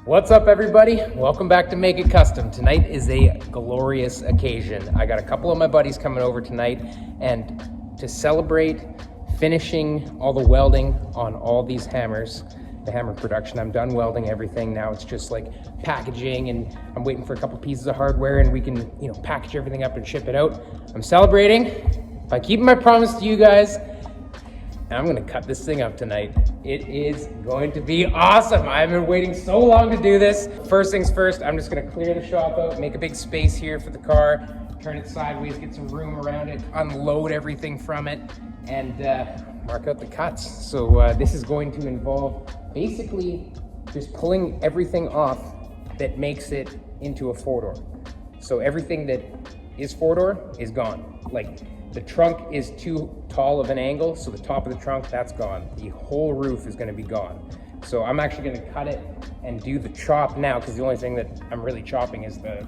What's up, everybody? Welcome back to Make It Kustom. Tonight is a glorious occasion. I got a couple of my buddies coming over tonight, and to celebrate finishing all the welding on all these hammers, the hammer production, I'm done welding everything. Now it's just like packaging, and I'm waiting for a couple pieces of hardware, and we can, package everything up and ship it out. I'm celebrating by keeping my promise to you guys. I'm gonna cut this thing up tonight. It is going to be awesome. I've been waiting so long to do this. First things first, I'm just gonna clear the shop out, make a big space here for the car, turn it sideways, get some room around it, unload everything from it, and mark out the cuts. So this is going to involve basically just pulling everything off that makes it into a four-door. So everything that is four-door is gone. Like, the trunk is too tall of an angle, so the top of the trunk, that's gone. The whole roof is gonna be gone. So I'm actually gonna cut it and do the chop now, because the only thing that I'm really chopping is the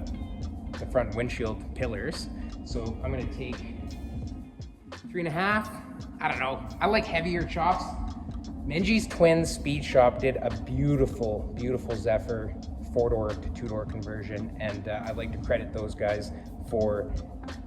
front windshield pillars. So I'm gonna take 3.5, I don't know. I like heavier chops. Minji's Twins Speed Shop did a beautiful, beautiful Zephyr 4-door to 2-door conversion, and I'd like to credit those guys for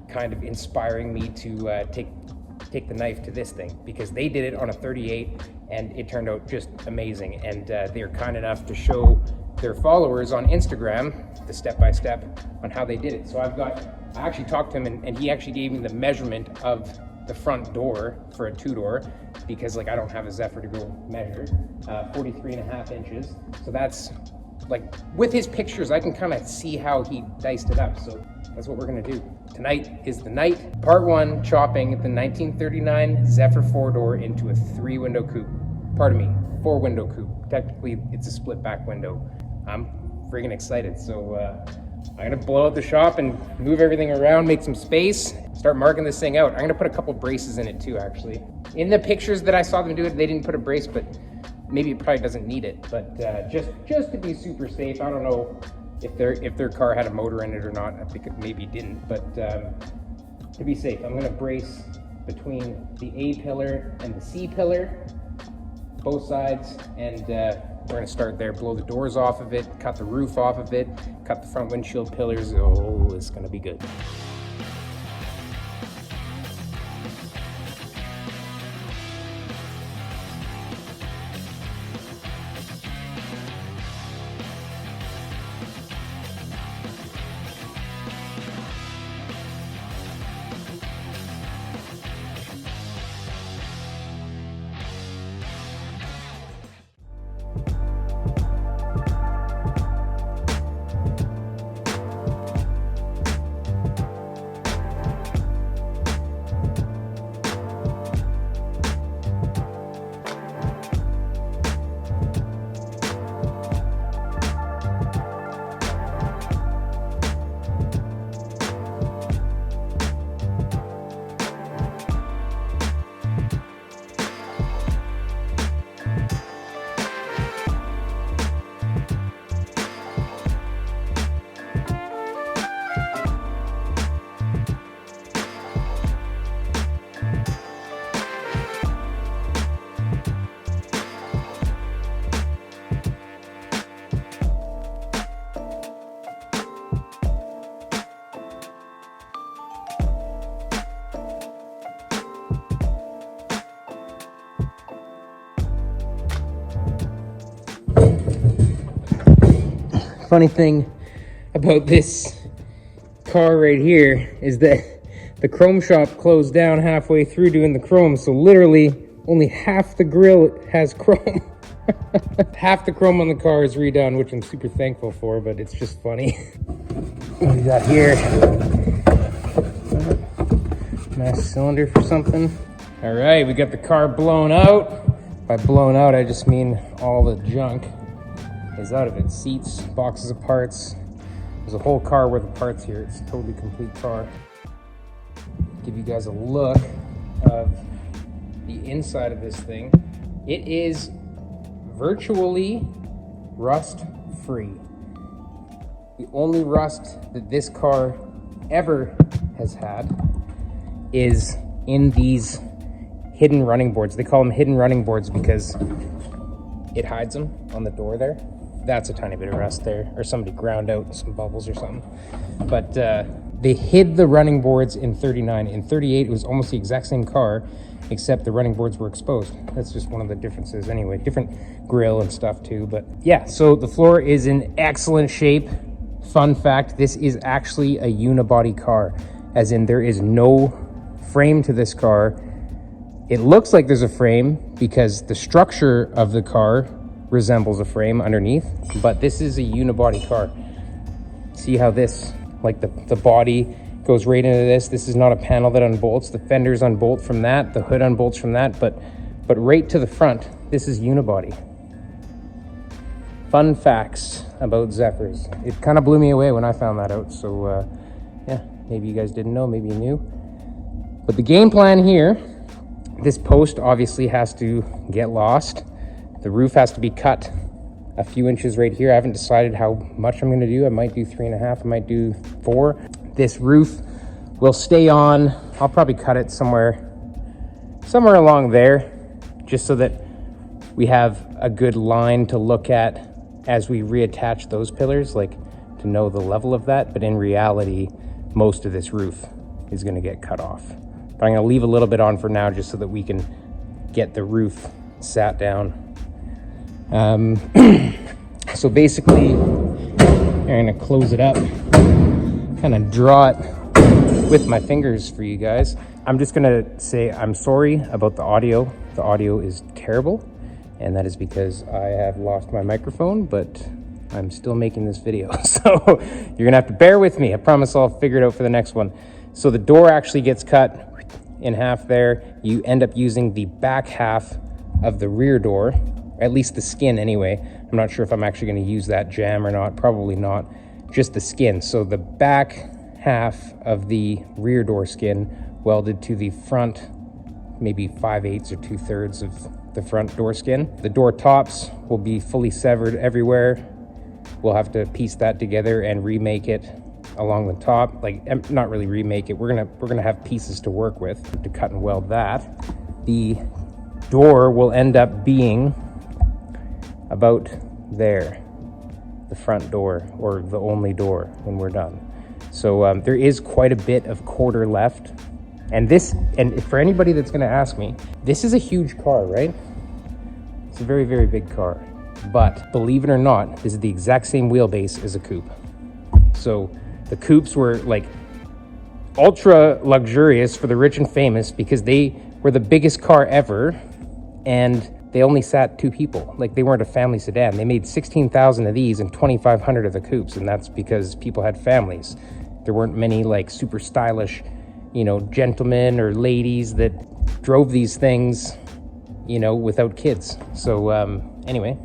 kind of inspiring me to take the knife to this thing, because they did it on a 38 and it turned out just amazing. And they're kind enough to show their followers on Instagram the step-by-step on how they did it. So I actually talked to him, and he actually gave me the measurement of the front door for a 2-door, because like I don't have a Zephyr to go measure, 43.5 inches. So that's like, with his pictures, I can kind of see how he diced it up. So that's what we're gonna do. Tonight is the night. Part 1, chopping the 1939 Zephyr 4-door into a 3-window coupe. Pardon me, 4-window coupe. Technically, it's a split back window. I'm friggin' excited. So I'm gonna blow out the shop and move everything around, make some space, start marking this thing out. I'm gonna put a couple braces in it too, actually. In the pictures that I saw them do it, they didn't put a brace, but maybe it probably doesn't need it. But just to be super safe, I don't know if their car had a motor in it or not. I think it maybe didn't, but to be safe, I'm gonna brace between the A pillar and the C pillar, both sides, and we're gonna start there, blow the doors off of it, cut the roof off of it, cut the front windshield pillars. Oh, it's gonna be good. Funny thing about this car right here is that the chrome shop closed down halfway through doing the chrome, so literally only half the grille has chrome. Half the chrome on the car is redone, which I'm super thankful for, but it's just funny. What do we got here? Nice cylinder for something. All right, we got the car blown out. By blown out, I just mean all the junk is out of it. Seats, boxes of parts. There's a whole car worth of parts here. It's a totally complete car. Give you guys a look of the inside of this thing. It is virtually rust-free. The only rust that this car ever has had is in these hidden running boards. They call them hidden running boards because it hides them on the door there. that's a tiny bit of rust there, or somebody ground out some bubbles or something. But they hid the running boards in 39. In 38, it was almost the exact same car, except the running boards were exposed. That's just one of the differences anyway. Different grill and stuff too. But yeah, so the floor is in excellent shape. Fun fact, this is actually a unibody car, as in there is no frame to this car. It looks like there's a frame because the structure of the car resembles a frame underneath, but this is a unibody car. See how this, like the body goes right into this. This is not a panel that unbolts. The fenders unbolt from that, the hood unbolts from that, but right to the front, this is unibody. Fun facts about Zephyrs. It kind of blew me away when I found that out. So yeah, maybe you guys didn't know, maybe you knew. But the game plan here, this post obviously has to get lost. The roof has to be cut a few inches right here. I haven't decided how much I'm gonna do. I might do 3.5, I might do 4. This roof will stay on. I'll probably cut it somewhere along there, just so that we have a good line to look at as we reattach those pillars, like to know the level of that. But in reality, most of this roof is gonna get cut off. But I'm gonna leave a little bit on for now, just so that we can get the roof sat down. So basically, I'm gonna close it up, kind of draw it with my fingers for you guys. I'm just gonna say I'm sorry about the audio. The audio is terrible, and that is because I have lost my microphone, but I'm still making this video. So you're gonna have to bear with me. I promise I'll figure it out for the next one. So the door actually gets cut in half there. You end up using the back half of the rear door, at least the skin anyway. I'm not sure if I'm actually going to use that jam or not, probably not, just the skin. So the back half of the rear door skin welded to the front, maybe 5/8 or 2/3 of the front door skin. The door tops will be fully severed everywhere. We'll have to piece that together and remake it along the top. Like, not really remake it. We're gonna have pieces to work with to cut and weld that. The door will end up being about there, the front door, or the only door when we're done. So there is quite a bit of quarter left. And for anybody that's gonna ask me, this is a huge car, right? It's a very, very big car. But believe it or not, this is the exact same wheelbase as a coupe. So the coupes were like ultra luxurious for the rich and famous because they were the biggest car ever, and they only sat 2 people. Like, they weren't a family sedan. They made 16,000 of these and 2,500 of the coupes, and that's because people had families. There weren't many like super stylish, you know, gentlemen or ladies that drove these things, you know, without kids. So anyway,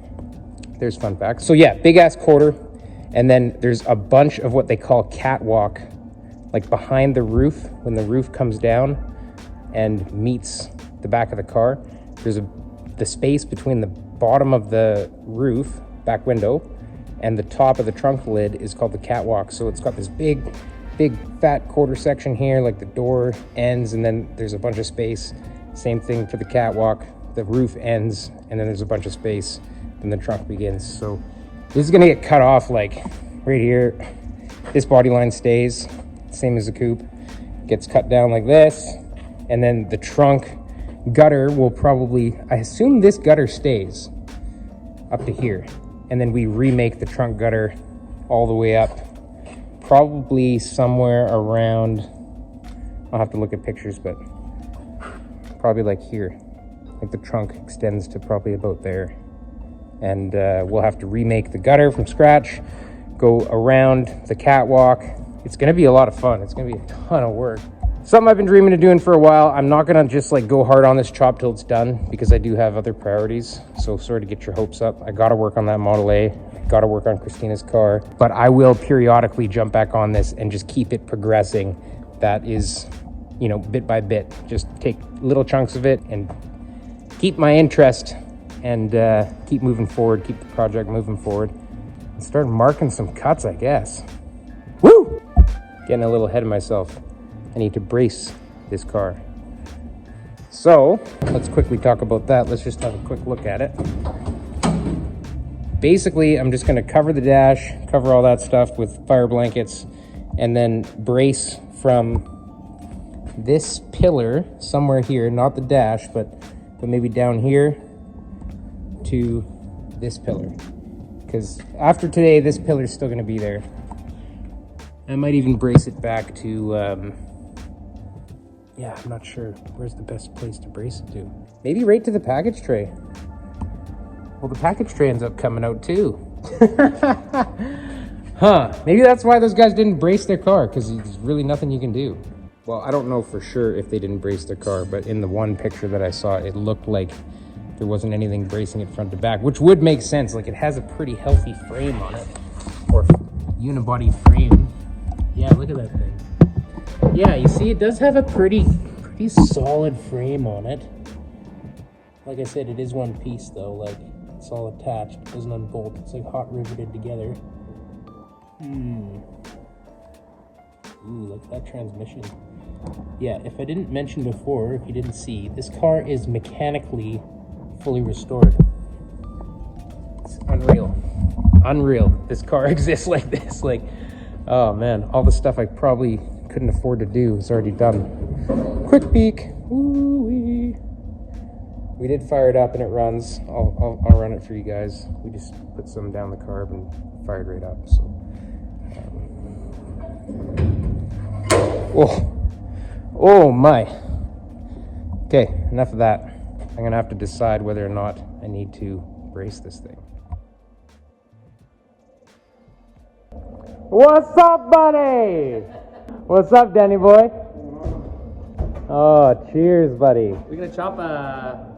there's fun facts. So yeah, big ass quarter. And then there's a bunch of what they call catwalk, like behind the roof, when the roof comes down and meets the back of the car. There's the space between the bottom of the roof, back window, and the top of the trunk lid is called the catwalk. So it's got this big fat quarter section here, like the door ends, and then there's a bunch of space. Same thing for the catwalk. The roof ends, and then there's a bunch of space, then the trunk begins. So this is gonna get cut off like right here. This body line stays, same as the coupe. Gets cut down like this, and then the trunk gutter will probably, I assume this gutter stays up to here, and then we remake the trunk gutter all the way up, probably somewhere around, I'll have to look at pictures, but probably like here. Like the trunk extends to probably about there. And we'll have to remake the gutter from scratch, go around the catwalk. It's gonna be a lot of fun. It's gonna be a ton of work. Something I've been dreaming of doing for a while. I'm not gonna just like go hard on this chop till it's done, because I do have other priorities. So sorry to get your hopes up. I gotta work on that Model A. I gotta work on Christina's car. But I will periodically jump back on this and just keep it progressing. That is, you know, bit by bit. Just take little chunks of it and keep my interest, and keep moving forward, keep the project moving forward, and start marking some cuts, I guess. Woo! Getting a little ahead of myself. I need to brace this car. So let's quickly talk about that. Let's just have a quick look at it. basically, I'm just gonna cover the dash, cover all that stuff with fire blankets, and then brace from this pillar somewhere here, not the dash, but maybe down here to this pillar. Because after today, this pillar is still gonna be there. I might even brace it back to, yeah, I'm not sure. Where's the best place to brace it to? Maybe right to the package tray. Well, the package tray ends up coming out too. Huh, maybe that's why those guys didn't brace their car, because there's really nothing you can do. Well, I don't know for sure if they didn't brace their car, but in the one picture that I saw, it looked like there wasn't anything bracing it front to back, which would make sense. Like, it has a pretty healthy frame on it, or unibody frame. Yeah, look at that thing. Yeah, you see, it does have a pretty solid frame on it. Like I said, it is one piece though. Like, it's all attached. It doesn't unbolt. It's like hot riveted together. Ooh, look at that transmission. Yeah, if I didn't mention before, if you didn't see, this car is mechanically fully restored. It's unreal. Unreal. This car exists like this. Like, oh man, all the stuff I probably couldn't afford to do is already done. Quick peek. Ooh-wee. We did fire it up and it runs. I'll run it for you guys. We just put some down the carb and fired right up. So, oh my. Okay, enough of that. I'm gonna have to decide whether or not I need to brace this thing. What's up, buddy? What's up, Danny boy? Oh, cheers, buddy. We're gonna chop a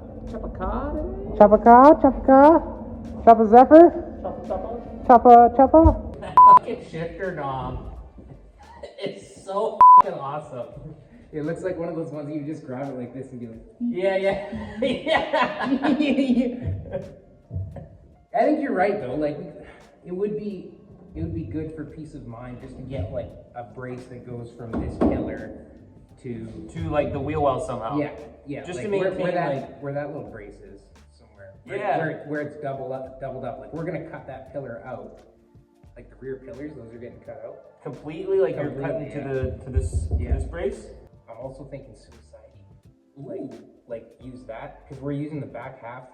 car today? Chop a car? Chop a car? Chop a Zephyr? Choppa? Fucking shifter knob. It's so fucking awesome. It looks like one of those ones you just grab it like this and be like, Yeah. I think you're right though. Like, it would be good for peace of mind just to get like a brace that goes from this pillar to like the wheel well somehow. Yeah. Just like to maintain where that little brace is somewhere. Where it's doubled up. Like, we're gonna cut that pillar out. Like the rear pillars, those are getting cut out completely. Like you're cutting to this brace. I'm also thinking suicide. Like use that, because we're using the back half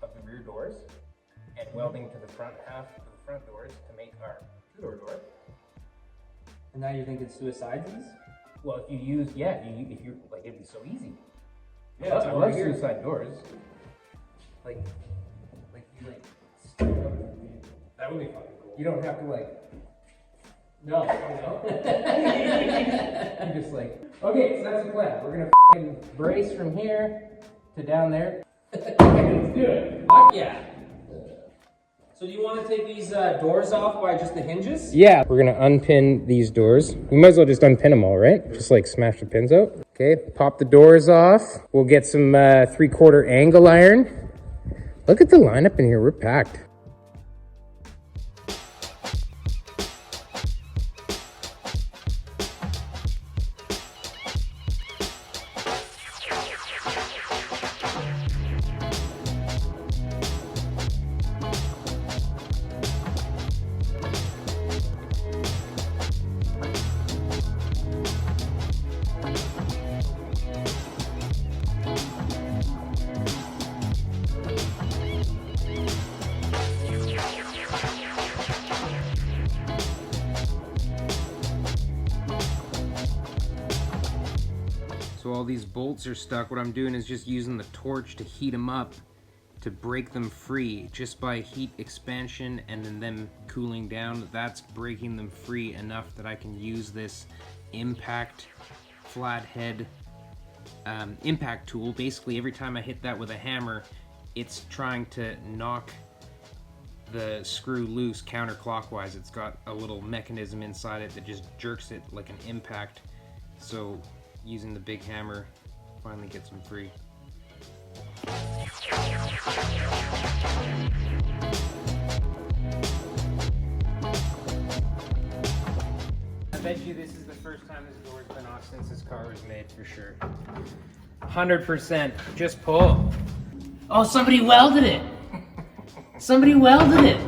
of the rear doors and welding to the front half of the front doors to make our two-door door. And now you're thinking suicides? Well, if you use, if you're like, it'd be so easy. Yeah, I love suicide doors. Like you that would be fucking cool. You don't have to No. You're just like, okay, so that's the plan. We're gonna fucking brace from here to down there. Let's do it. Fuck yeah. So do you want to take these doors off by just the hinges? Yeah, we're gonna unpin these doors. We might as well just unpin them all, right? Just like smash the pins out. Okay, pop the doors off. We'll get some 3/4 angle iron. Look at the lineup in here, we're packed. So all these bolts are stuck. What I'm doing is just using the torch to heat them up to break them free just by heat expansion and then them cooling down. That's breaking them free enough that I can use this impact flathead impact tool. Basically, every time I hit that with a hammer, it's trying to knock the screw loose counterclockwise. It's got a little mechanism inside it that just jerks it like an impact. So using the big hammer finally gets them free. I bet you this is the first time this door's been off since this car was made, for sure. 100%. Just pull. Oh, somebody welded it. Somebody welded it.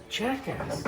Jackass.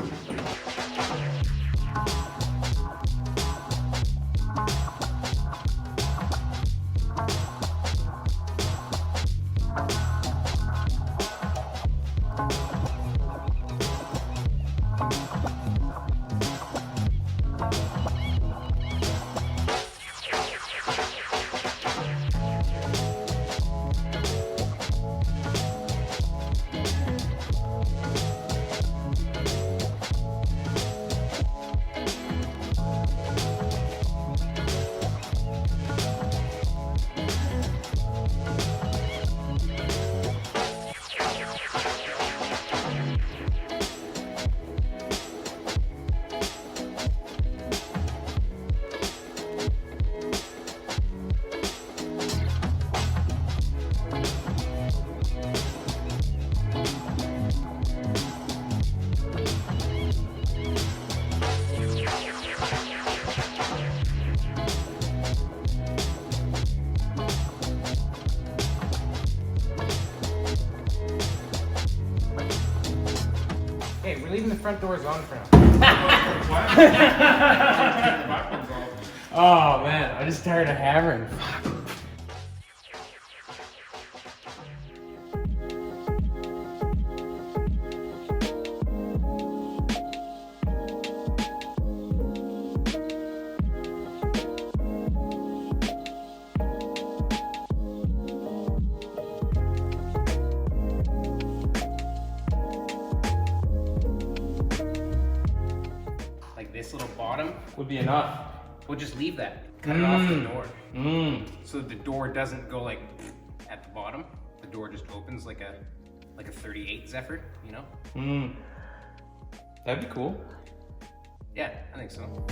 Hey, we're leaving the front doors on for now. Oh man, I just tired of hammering. Like this little bottom would be enough. We'll just leave that. Cut it off the door. So the door doesn't go like at the bottom. The door just opens like a 38 Zephyr, you know? That'd be cool. Yeah, I think so.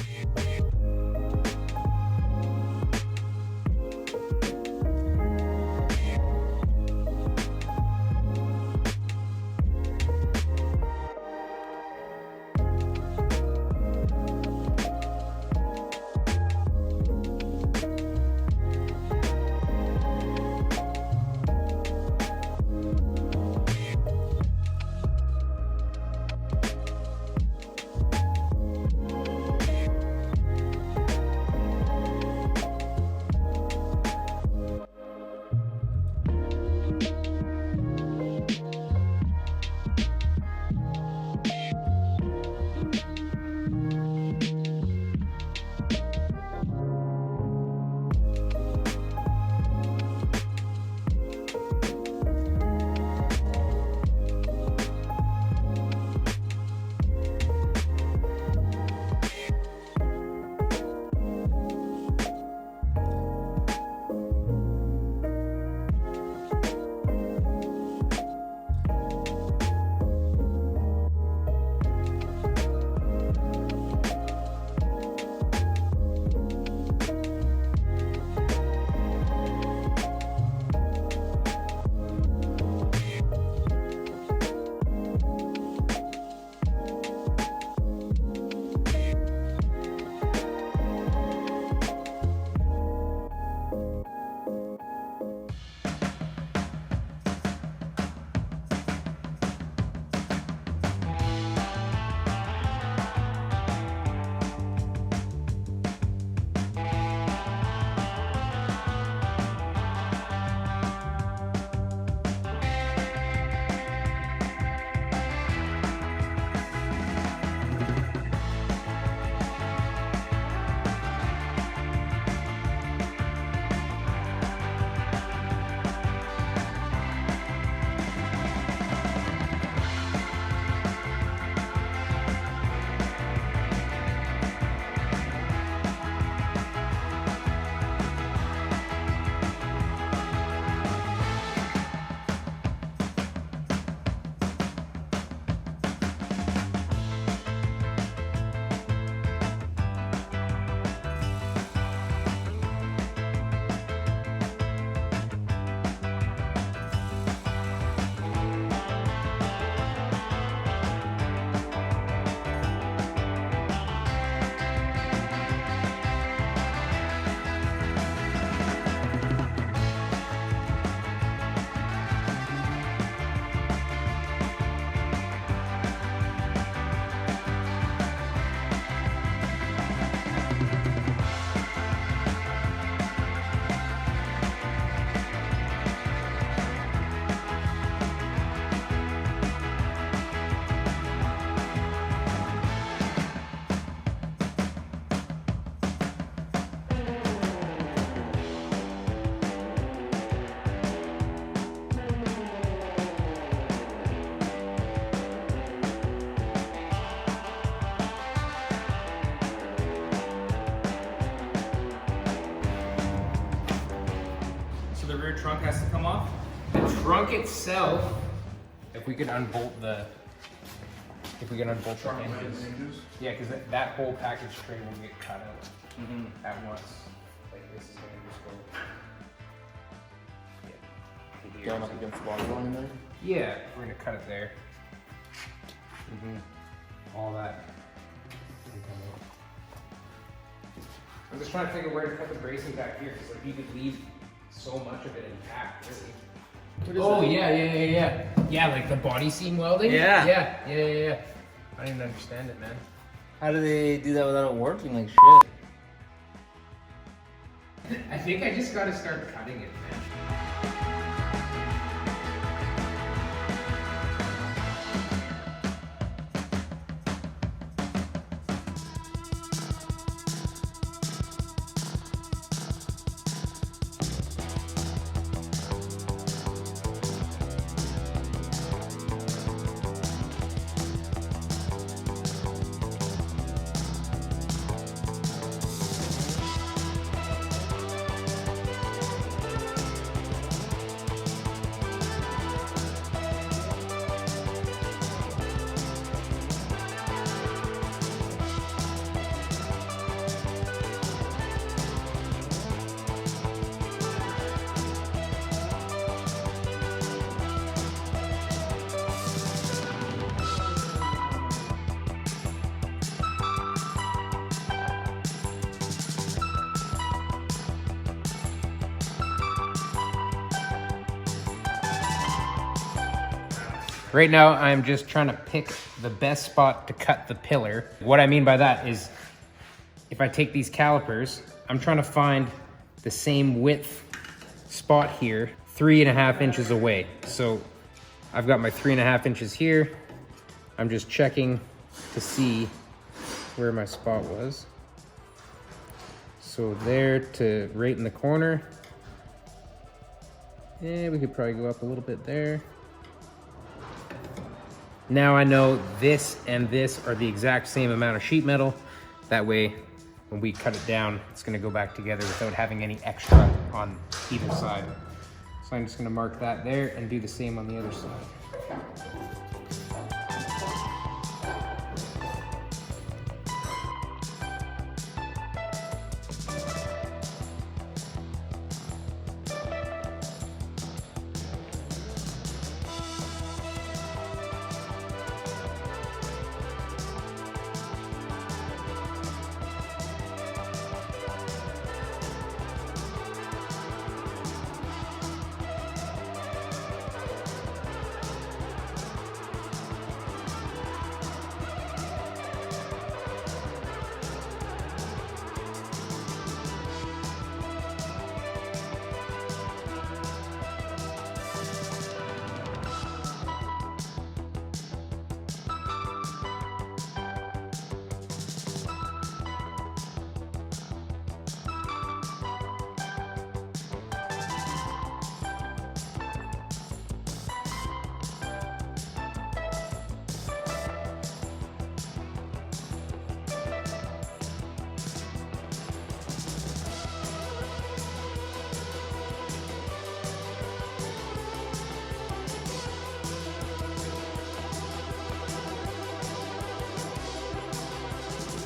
trunk has to come off? The trunk itself, if we could unbolt the, hinges. Yeah, because that whole package tray will get cut out at once. Like this is gonna just go. Yeah. to here. Going up against the water line there? Yeah, we're gonna cut it there. All that. I'm just trying to figure where to cut the bracing back here, because like you could leave so much of it intact, really. Oh yeah. Yeah, like the body seam welding. Yeah. Yeah. I don't even understand it, man. How do they do that without it working like shit? I think I just gotta start cutting it, man. Right now, I'm just trying to pick the best spot to cut the pillar. What I mean by that is, if I take these calipers, I'm trying to find the same width spot here, 3.5 inches away. So I've got my 3.5 inches here. I'm just checking to see where my spot was. So there to right in the corner. Yeah, we could probably go up a little bit there. Now I know this and this are the exact same amount of sheet metal. That way, when we cut it down, it's gonna go back together without having any extra on either side. So I'm just gonna mark that there and do the same on the other side.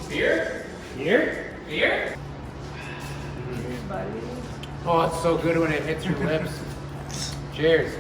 Beer? Beer? Beer? Oh, it's so good when it hits your lips. Cheers.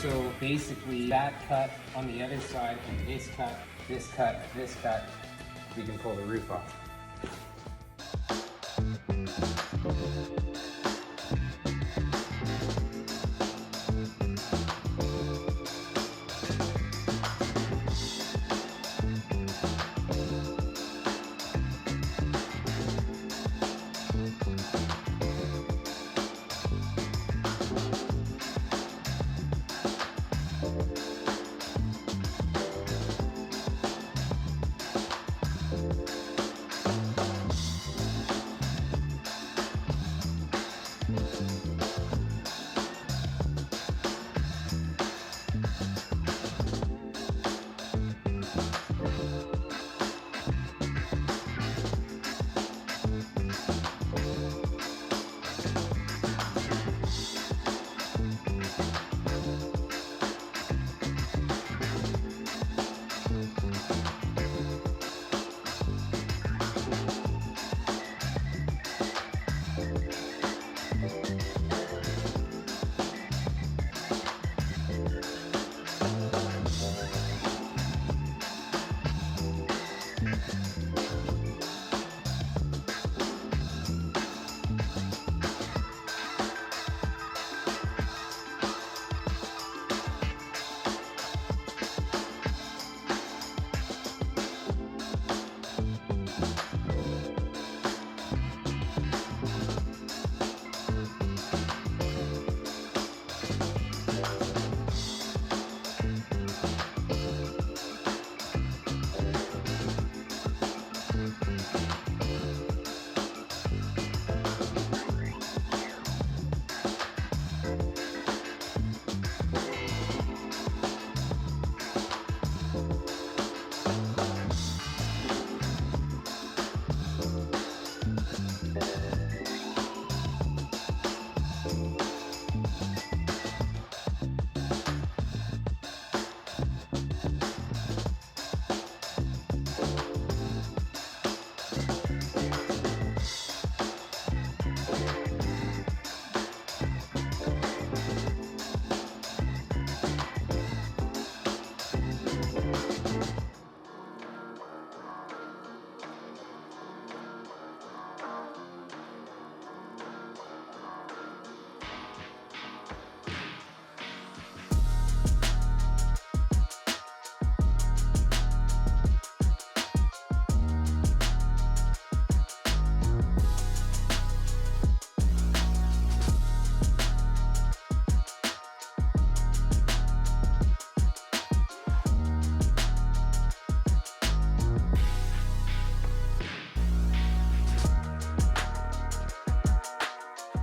So basically that cut on the other side and this cut, this cut, this cut, we can pull the roof off.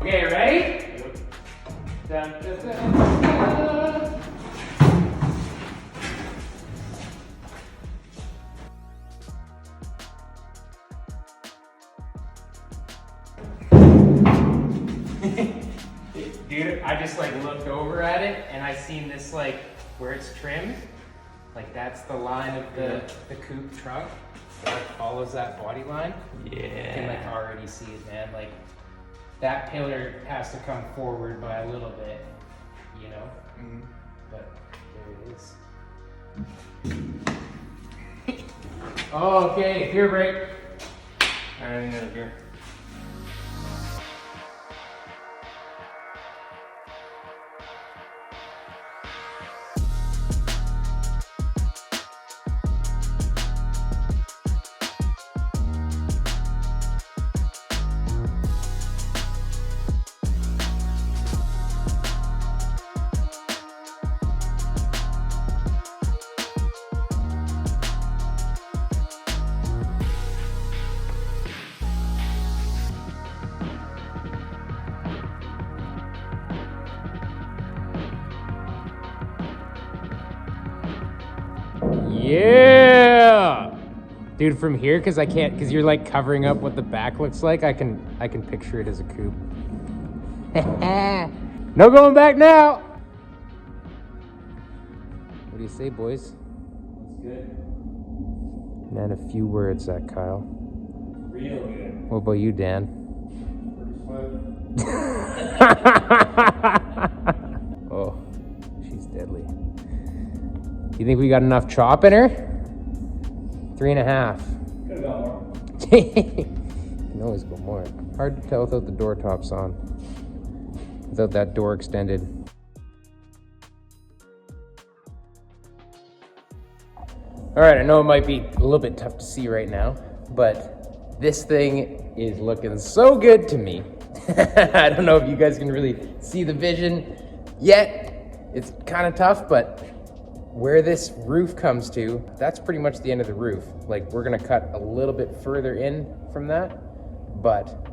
Okay, ready? Dun, dun, dun, dun. Dude, I just like looked over at it and I seen this like where it's trimmed. Like that's the line of the coupe trunk. It like follows that body line. Yeah. You can like already see it, man. Like that pillar has to come forward by a little bit, you know? Mm-hmm. But there it is. Oh, okay, here, break. I don't know here. Yeah, dude. From here, because you're like covering up what the back looks like. I can picture it as a coupe. No going back now. What do you say, boys? That's good. Man, a few words, that Kyle. Real good. What about you, Dan? Oh, she's deadly. You think we got enough chop in her? 3.5. Could have gone more. You can always go more. Hard to tell without the door tops on. Without that door extended. All right, I know it might be a little bit tough to see right now, but this thing is looking so good to me. I don't know if you guys can really see the vision yet. It's kind of tough, but where this roof comes to, that's pretty much the end of the roof. Like, we're gonna cut a little bit further in from that, but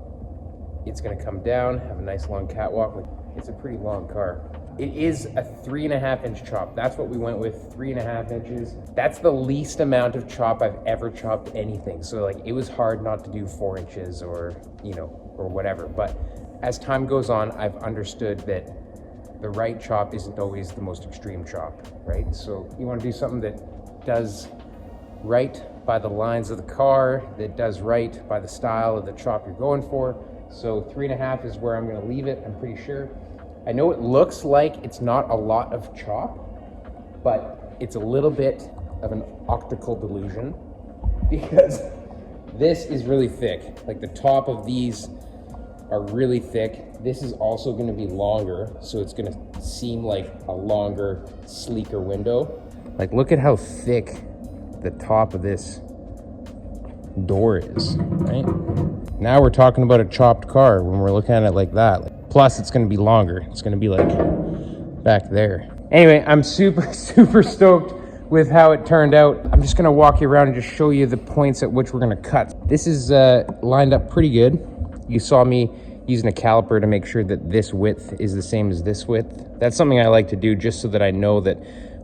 it's gonna come down, have a nice long catwalk. Like, it's a pretty long car. It is a 3.5-inch chop. That's what we went with, 3.5 inches. That's the least amount of chop I've ever chopped anything. So like, it was hard not to do 4 inches or, you know, or whatever. But as time goes on, I've understood that the right chop isn't always the most extreme chop, right? So you wanna do something that does right by the lines of the car, that does right by the style of the chop you're going for. So 3.5 is where I'm gonna leave it, I'm pretty sure. I know it looks like it's not a lot of chop, but it's a little bit of an optical delusion because this is really thick. Like, the top of these are really thick. This is also gonna be longer, so it's gonna seem like a longer, sleeker window. Like, look at how thick the top of this door is, right? Now we're talking about a chopped car when we're looking at it like that. Plus, it's gonna be longer. It's gonna be like back there. Anyway, I'm super stoked with how it turned out. I'm just gonna walk you around and just show you the points at which we're gonna cut. This is lined up pretty good. You saw me using a caliper to make sure that this width is the same as this width. That's something I like to do just so that I know that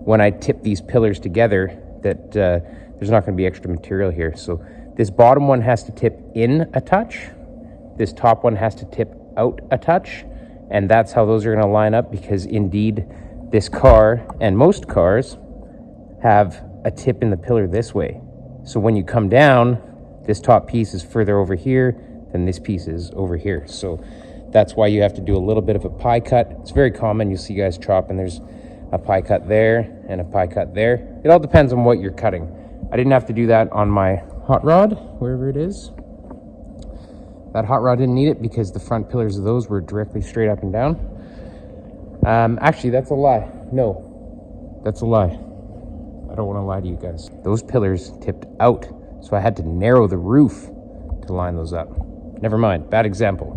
when I tip these pillars together, that there's not gonna be extra material here. So this bottom one has to tip in a touch. This top one has to tip out a touch, and that's how those are going to line up, because indeed this car and most cars have a tip in the pillar this way. So when you come down, this top piece is further over here than this piece is over here. So that's why you have to do a little bit of a pie cut. It's very common. You see guys chop and there's a pie cut there and a pie cut there. It all depends on what you're cutting. I didn't have to do that on my hot rod, wherever it is. That hot rod didn't need it because the front pillars of those were directly straight up and down. Actually, that's a lie. No, that's a lie. I don't want to lie to you guys. Those pillars tipped out, so I had to narrow the roof to line those up. Never mind, bad example.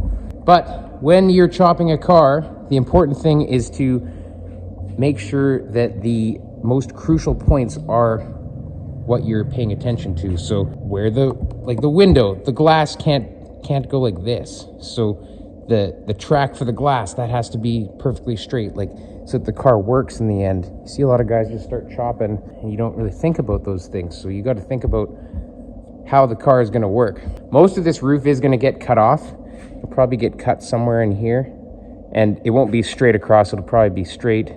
But when you're chopping a car, the important thing is to make sure that the most crucial points are what you're paying attention to. So where the window, the glass can't go like this. So the track for the glass, that has to be perfectly straight, like, so that the car works in the end. You see a lot of guys just start chopping and you don't really think about those things. So you got to think about how the car is going to work. Most of this roof is going to get cut off. It'll probably get cut somewhere in here, and it won't be straight across. It'll probably be straight,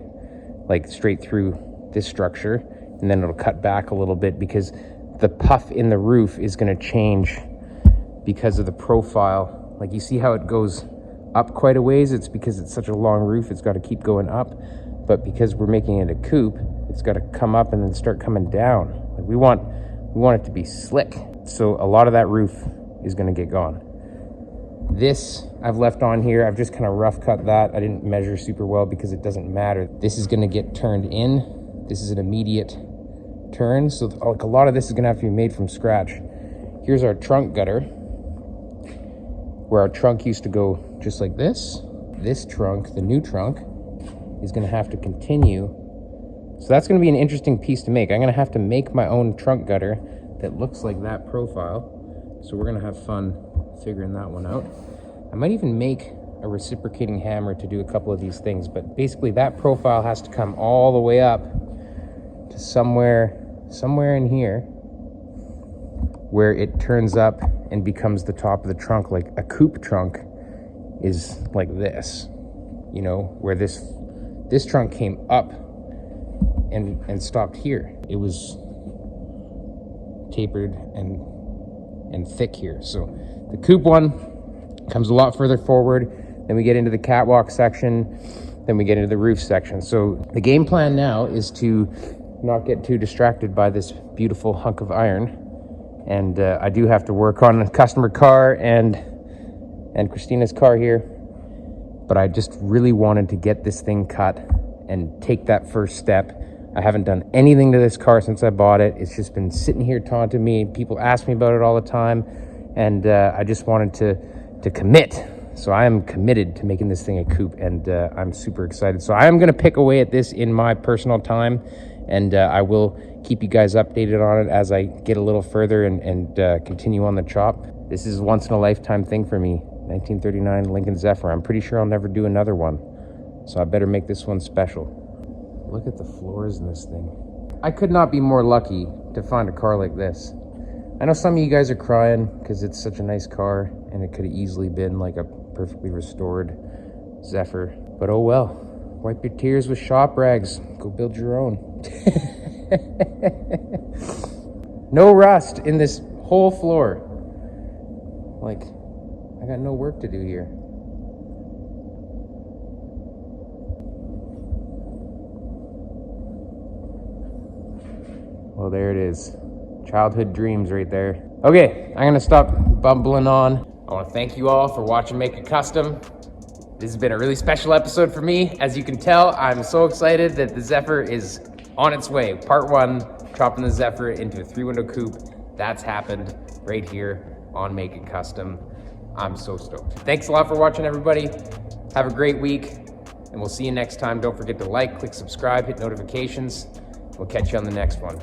like straight through this structure, and then it'll cut back a little bit because the puff in the roof is going to change because of the profile. Like, you see how it goes up quite a ways? It's because it's such a long roof, it's got to keep going up. But because we're making it a coupe, it's got to come up and then start coming down. Like, we want it to be slick. So a lot of that roof is going to get gone. This I've left on here. I've just kind of rough cut that. I didn't measure super well because it doesn't matter. This is going to get turned in. This is an immediate turn. So like, a lot of this is going to have to be made from scratch. Here's our trunk gutter, where our trunk used to go just like this. This trunk, the new trunk, is going to have to continue. So that's going to be an interesting piece to make. I'm going to have to make my own trunk gutter that looks like that profile. So we're going to have fun figuring that one out. I might even make a reciprocating hammer to do a couple of these things, but basically that profile has to come all the way up to somewhere in here, where it turns up and becomes the top of the trunk. Like a coupe trunk is like this, you know, where this trunk came up and stopped here. It was tapered and thick here. So the coupe one comes a lot further forward. Then we get into the catwalk section. Then we get into the roof section. So the game plan now is to not get too distracted by this beautiful hunk of iron. And I do have to work on a customer car and Christina's car here. But I just really wanted to get this thing cut and take that first step. I haven't done anything to this car since I bought it. It's just been sitting here taunting me. People ask me about it all the time. And I just wanted to commit. So I am committed to making this thing a coupe, and I'm super excited. So I am gonna pick away at this in my personal time, and I will keep you guys updated on it as I get a little further and continue on the chop. This is a once in a lifetime thing for me. 1939 Lincoln Zephyr. I'm pretty sure I'll never do another one. So I better make this one special. Look at the floors in this thing. I could not be more lucky to find a car like this. I know some of you guys are crying because it's such a nice car and it could have easily been like a perfectly restored Zephyr. But oh well, wipe your tears with shop rags. Go build your own. No rust in this whole floor. Like, I got no work to do here. Well, there it is. Childhood dreams right there. Okay, I'm gonna stop bumbling on. I wanna thank you all for watching Make It Kustom. This has been a really special episode for me. As you can tell, I'm so excited that the Zephyr is on its way. Part 1, chopping the Zephyr into a 3-window coupe. That's happened right here on Make It Kustom. I'm so stoked. Thanks a lot for watching, everybody. Have a great week, and we'll see you next time. Don't forget to like, click subscribe, hit notifications. We'll catch you on the next one.